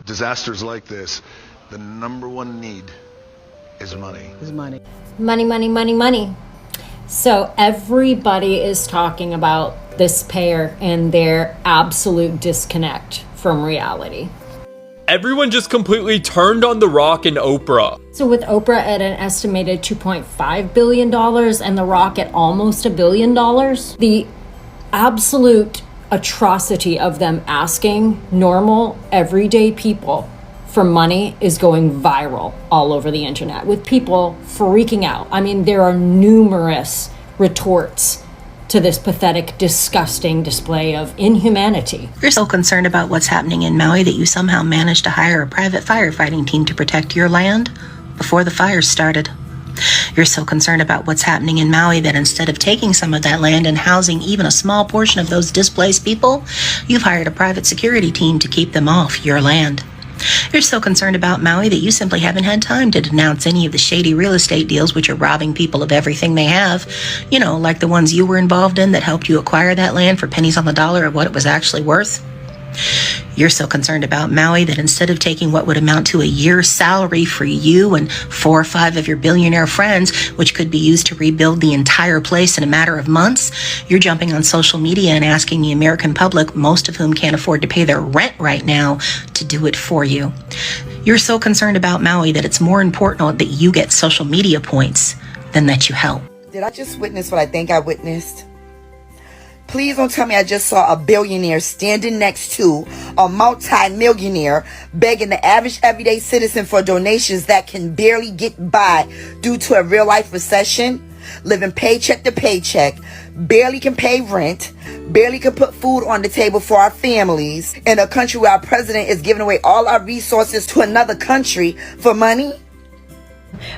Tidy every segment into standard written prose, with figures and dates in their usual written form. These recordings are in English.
disasters like this, the number one need is money. Money. Money, money, money, money. So everybody is talking about this pair and their absolute disconnect from reality. Everyone just completely turned on The Rock and Oprah. So with Oprah at an estimated $2.5 billion and The Rock at almost $1 billion, the absolute atrocity of them asking normal, everyday people for money is going viral all over the internet, with people freaking out. I mean, there are numerous retorts to this pathetic, disgusting display of inhumanity. You're so concerned about what's happening in Maui that you somehow managed to hire a private firefighting team to protect your land before the fires started. You're so concerned about what's happening in Maui that instead of taking some of that land and housing even a small portion of those displaced people, you've hired a private security team to keep them off your land. You're so concerned about Maui that you simply haven't had time to denounce any of the shady real estate deals which are robbing people of everything they have, you know, like the ones you were involved in that helped you acquire that land for pennies on the dollar of what it was actually worth. You're so concerned about Maui that instead of taking what would amount to a year's salary for you and 4 or 5 of your billionaire friends, which could be used to rebuild the entire place in a matter of months, you're jumping on social media and asking the American public, most of whom can't afford to pay their rent right now, to do it for you. You're so concerned about Maui that it's more important that you get social media points than that you help. Did I just witness what I think I witnessed? Please don't tell me I just saw a billionaire standing next to a multi-millionaire begging the average everyday citizen for donations that can barely get by due to a real-life recession, living paycheck to paycheck, barely can pay rent, barely can put food on the table for our families, in a country where our president is giving away all our resources to another country for money?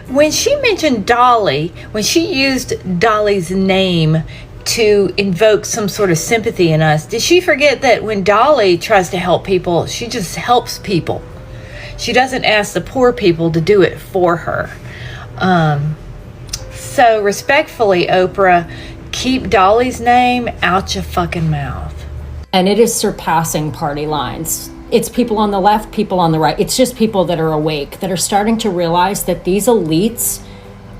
When she mentioned Dolly, when she used Dolly's name to invoke some sort of sympathy in us, did she forget that when Dolly tries to help people, she just helps people? She doesn't ask the poor people to do it for her. So respectfully, Oprah, keep Dolly's name out your fucking mouth. And it is surpassing party lines. It's people on the left, people on the right. It's just people that are awake, that are starting to realize that these elites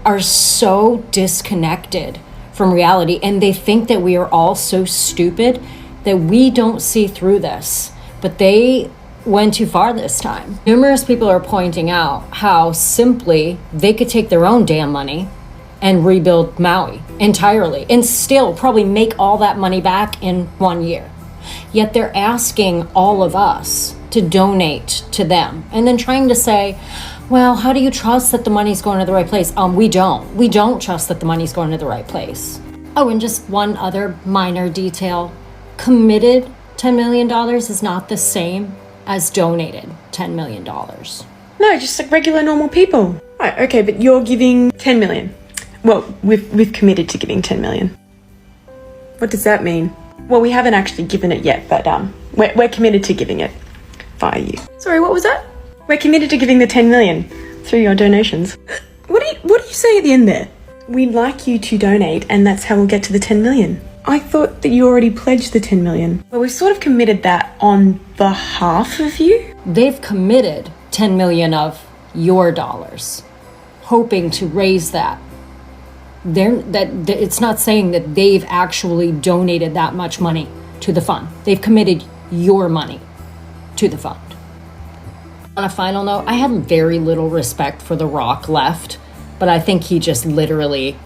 are so disconnected from reality, and they think that we are all so stupid that we don't see through this. But they went too far this time. Numerous people are pointing out how simply they could take their own damn money and rebuild Maui entirely and still probably make all that money back in 1 year. Yet they're asking all of us to donate to them and then trying to say, well, how do you trust that the money's going to the right place? We don't. We don't trust that the money's going to the right place. Oh, and just one other minor detail. Committed $10 million is not the same as donated $10 million. No, just like regular normal people. Right, okay, but you're giving 10 million. Well, we've committed to giving 10 million. What does that mean? Well, we haven't actually given it yet, but we're committed to giving it via you. Sorry, what was that? We're committed to giving the 10 million through your donations. What do you say at the end there? We'd like you to donate, and that's how we'll get to the 10 million. I thought that you already pledged the 10 million. Well, we've sort of committed that on behalf of you. They've committed 10 million of your dollars, hoping to raise that. It's not saying that they've actually donated that much money to the fund. They've committed your money to the fund. On a final note, I had very little respect for The Rock left, but I think he just literally,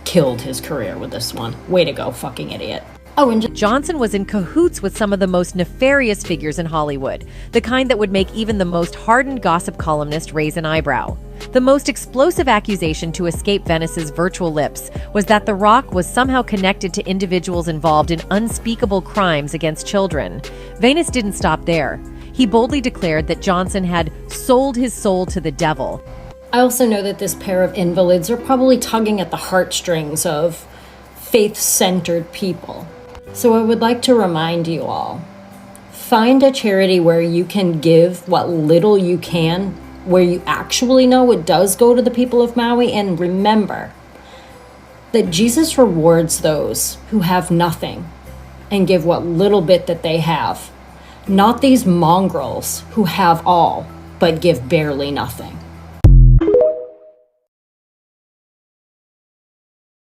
killed his career with this one. Way to go, fucking idiot. Oh, and Johnson was in cahoots with some of the most nefarious figures in Hollywood, the kind that would make even the most hardened gossip columnist raise an eyebrow. The most explosive accusation to escape Venice's virtual lips was that The Rock was somehow connected to individuals involved in unspeakable crimes against children. Venice didn't stop there. He boldly declared that Johnson had sold his soul to the devil. I also know that this pair of invalids are probably tugging at the heartstrings of faith-centered people. So I would like to remind you all, find a charity where you can give what little you can, where you actually know it does go to the people of Maui, and remember that Jesus rewards those who have nothing and give what little bit that they have. not these mongrels who have all but give barely nothing.